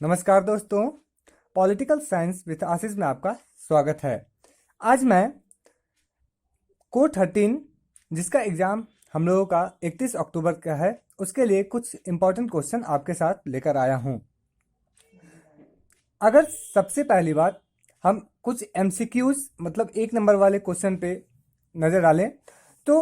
नमस्कार दोस्तों, political science with आशीष में आपका स्वागत है। आज मैं कोर 13 जिसका एग्ज़ाम हम लोगों का 31 अक्टूबर का है, उसके लिए कुछ इम्पोर्टेंट क्वेश्चन आपके साथ लेकर आया हूँ। अगर सबसे पहली बात हम कुछ MCQs मतलब 1 नंबर वाले क्वेश्चन पे नज़र डालें तो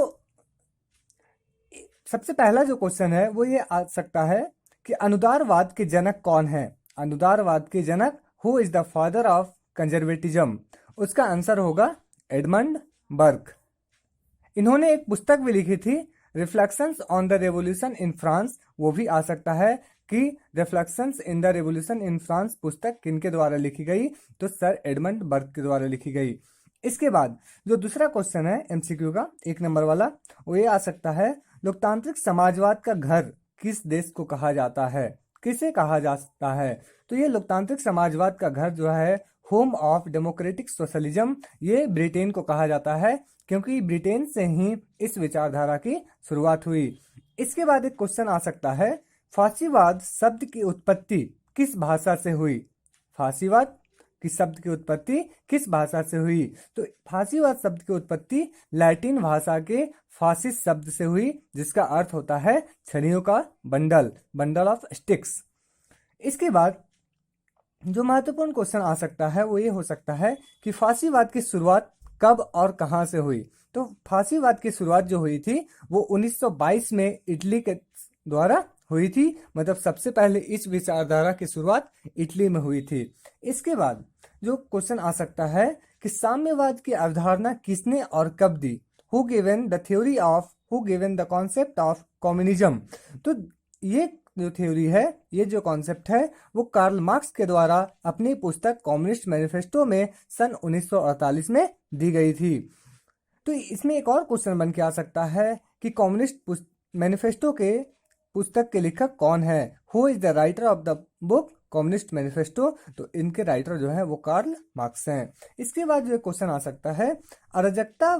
सबसे पहला जो क्वेश्चन है वो ये आ सकता है कि अनुदारवाद के जनक कौन है। अनुदारवाद के जनक who is the father of conservatism. उसका आंसर होगा एडमंड बर्क। इन्होंने एक पुस्तक भी लिखी थी reflections on the revolution in France. वो भी आ सकता है कि reflections in the revolution in France पुस्तक किनके द्वारा लिखी गई, तो सर एडमंड बर्क के द्वारा लिखी गई। इसके बाद जो दूसरा क्वेश्चन है MCQ का 1 नंबर वाला, वो ये आ सकता है लोकतांत्रिक समाजवाद का घर किस देश को कहा जाता है, किसे कहा जाता है। तो ये लोकतांत्रिक समाजवाद का घर जो है होम ऑफ डेमोक्रेटिक सोशलिज्म, ये ब्रिटेन को कहा जाता है क्योंकि ब्रिटेन से ही इस विचारधारा की शुरुआत हुई। इसके बाद एक क्वेश्चन आ सकता है फासीवाद शब्द की उत्पत्ति किस भाषा से हुई। फासीवाद कि शब्द की उत्पत्ति किस भाषा से हुई, तो फासीवाद शब्द की उत्पत्ति लैटिन भाषा के फासिस शब्द से हुई, जिसका अर्थ होता है छड़ियों का बंडल, बंडल ऑफ स्टिक्स। इसके बाद जो महत्वपूर्ण क्वेश्चन आ सकता है वो ये हो सकता है कि फासीवाद की शुरुआत कब और कहां से हुई। तो फासीवाद की शुरुआत जो हुई थी वो 1922 में इटली के द्वारा हुई थी। मतलब सबसे पहले इस विचारधारा की शुरुआत इटली में हुई थी। इसके बाद जो क्वेश्चन आ सकता है कि साम्यवाद की अवधारणा किसने और कब दी। Who given the theory of, who given the concept of communism. तो ये जो थ्योरी है, ये जो कॉन्सेप्ट है, वो कार्ल मार्क्स के द्वारा अपनी पुस्तक कम्युनिस्ट मैनिफेस्टो में सन 1948 में दी गई थी। तो इसमें एक और क्वेश्चन बन के आ सकता है कि कम्युनिस्ट मैनिफेस्टो के पुस्तक के लेखक कौन है। Who is the writer of the book communist manifesto. तो इनके राइटर जो है वो कार्ल मार्क्स हैं। इसके बाद जो क्वेश्चन आ सकता है अराजकता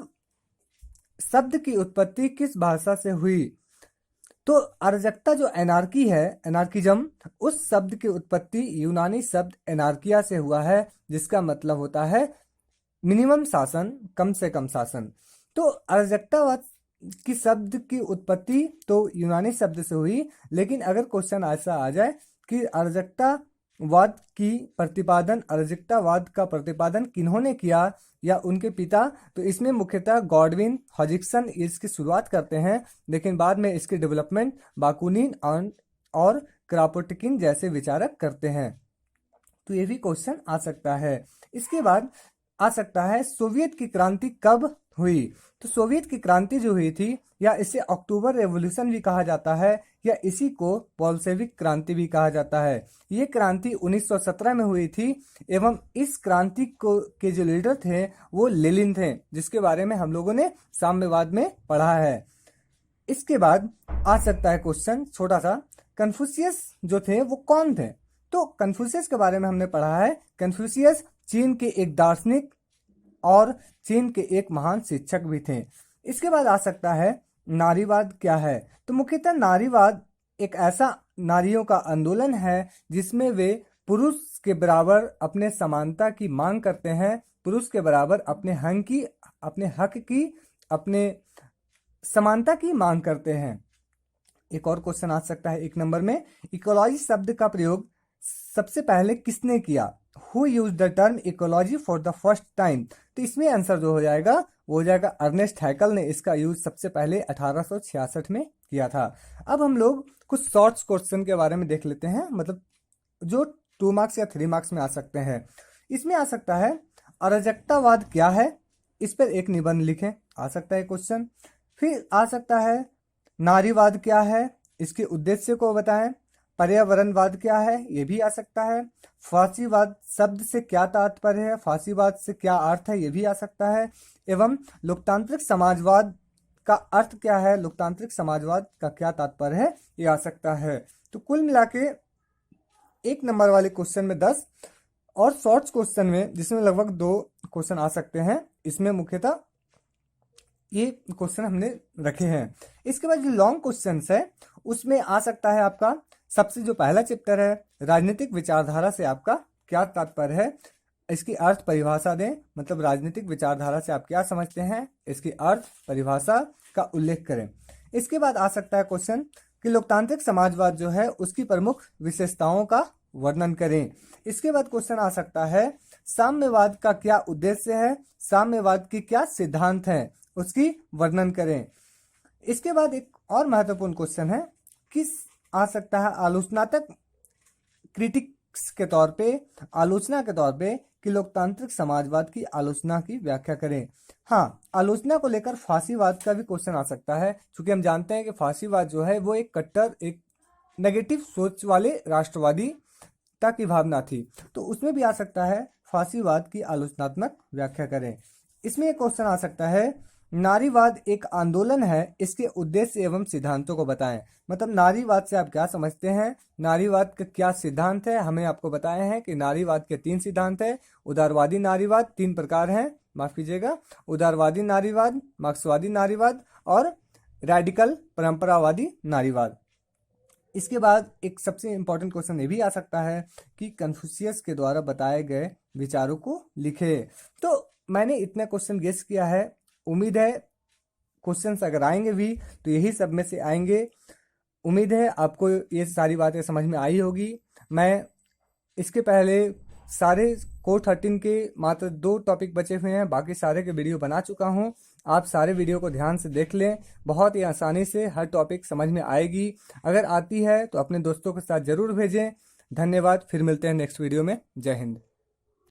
शब्द की उत्पत्ति किस भाषा से हुई। तो अराजकता जो एनार्की है, एनार्किज्म, उस शब्द की उत्पत्ति यूनानी शब्द एनार्किया से हुआ है, जिसका मतलब होता है मिनिमम शासन, कम से कम शासन। तो अराजकतावाद की शब्द की उत्पत्ति तो यूनानी शब्द से हुई, लेकिन अगर क्वेश्चन ऐसा आ जाए कि अराजकतावाद की प्रतिपादन, अराजकतावाद का प्रतिपादन किन्होंने किया या उनके पिता, तो इसमें मुख्यतः गॉडविन, हॉजिक्सन इसकी शुरुआत करते हैं, लेकिन बाद में इसकी डेवलपमेंट बाकुनिन और क्रापोटकिन जैसे विचारक करते हैं। तो ये भी क्वेश्चन आ सकता है। इसके बाद आ सकता है सोवियत की क्रांति कब हुई। तो सोवियत की क्रांति जो हुई थी, या इसे अक्टूबर रेवोल्यूशन भी कहा जाता है, या इसी को बोल्शेविक क्रांति भी कहा जाता है। ये क्रांति 1917 में हुई थी एवं इस क्रांति को के जो लीडर थे वो लेनिन थे, जिसके बारे में हम लोगों ने साम्यवाद में पढ़ा है। इसके बाद आ सकता है क्वेश्चन छोटा सा, कन्फ्यूशियस जो थे वो कौन थे। तो कन्फ्यूशियस के बारे में हमने पढ़ा है, कन्फ्यूशियस चीन के एक दार्शनिक और चीन के एक महान शिक्षक भी थे। इसके बाद आ सकता है नारीवाद क्या है। तो मुख्यतः नारीवाद एक ऐसा नारियों का आंदोलन है जिसमें वे पुरुष के बराबर अपने समानता की मांग करते हैं, पुरुष के बराबर अपने हक की, अपने समानता की मांग करते हैं। एक और क्वेश्चन आ सकता है 1 नंबर में, इकोलॉजी शब्द का प्रयोग सबसे पहले किसने किया। Who use the term ecology for the first time. तो इसमें आंसर जो हो जाएगा वो हो जाएगा अर्नेस्ट हैकल ने इसका यूज सबसे पहले 1866 में किया था। अब हम लोग कुछ शॉर्ट्स क्वेश्चन के बारे में देख लेते हैं, मतलब जो 2 मार्क्स या 3 मार्क्स में आ सकते हैं। इसमें आ सकता है अराजकतावाद क्या है, इस पर एक निबंध लिखें, आ सकता है क्वेश्चन। फिर आ सकता है नारीवाद क्या है, इसके उद्देश्य को बताएं। पर्यावरणवाद क्या है, ये भी आ सकता है। फासीवाद शब्द से क्या तात्पर्य है, फासीवाद से क्या अर्थ है, ये भी आ सकता है। एवं लोकतांत्रिक समाजवाद का अर्थ क्या है, लोकतांत्रिक समाजवाद का क्या तात्पर्य है, ये आ सकता है। तो कुल मिला के 1 नंबर वाले क्वेश्चन में 10 और शॉर्ट्स क्वेश्चन में जिसमें लगभग 2 क्वेश्चन आ सकते हैं, इसमें मुख्यतः ये क्वेश्चन हमने रखे हैं। इसके बाद जो लॉन्ग क्वेश्चन है उसमें आ सकता है आपका सबसे जो पहला चैप्टर है, राजनीतिक विचारधारा से आपका क्या तात्पर्य है, इसकी अर्थ परिभाषा दें। मतलब राजनीतिक विचारधारा से आप क्या समझते हैं, इसकी अर्थ परिभाषा का उल्लेख करें। इसके बाद आ सकता है क्वेश्चन कि लोकतांत्रिक समाजवाद जो है उसकी प्रमुख विशेषताओं का वर्णन करें। इसके बाद क्वेश्चन आ सकता है साम्यवाद का क्या उद्देश्य है, साम्यवाद की क्या सिद्धांत हैं, उसकी वर्णन करें। इसके बाद एक और महत्वपूर्ण क्वेश्चन है कि आ सकता है आलोचनात्मक क्रिटिक्स के तौर पे, आलोचना के तौर पे कि लोकतांत्रिक समाजवाद की आलोचना की व्याख्या करें। हाँ, आलोचना को लेकर फांसीवाद का भी क्वेश्चन आ सकता है, क्योंकि हम जानते हैं कि फांसीवाद जो है वो एक कट्टर, एक नेगेटिव सोच वाले राष्ट्रवादीता की भावना थी, तो उसमें भी आ सकता है फांसीवाद की आलोचनात्मक व्याख्या करें। इसमें एक क्वेश्चन आ सकता है नारीवाद एक आंदोलन है, इसके उद्देश्य एवं सिद्धांतों को बताएं। मतलब नारीवाद से आप क्या समझते हैं, नारीवाद का क्या सिद्धांत है। हमें आपको बताए हैं कि नारीवाद के 3 सिद्धांत है। उदारवादी नारीवाद 3 प्रकार हैं, माफ कीजिएगा, उदारवादी नारीवाद, मार्क्सवादी नारीवाद और रेडिकल परंपरावादी नारीवाद। इसके बाद एक सबसे इंपॉर्टेंट क्वेश्चन ये भी आ सकता है कि कन्फ्यूशियस के द्वारा बताए गए विचारों को लिखे। तो मैंने इतना क्वेश्चन गेस किया है, उम्मीद है क्वेश्चंस अगर आएंगे भी तो यही सब में से आएंगे। उम्मीद है आपको ये सारी बातें समझ में आई होगी। मैं इसके पहले सारे कोर 13 के मात्र 2 टॉपिक बचे हुए हैं, बाकी सारे के वीडियो बना चुका हूँ। आप सारे वीडियो को ध्यान से देख लें, बहुत ही आसानी से हर टॉपिक समझ में आएगी। अगर आती है तो अपने दोस्तों के साथ ज़रूर भेजें। धन्यवाद, फिर मिलते हैं नेक्स्ट वीडियो में। जय हिंद।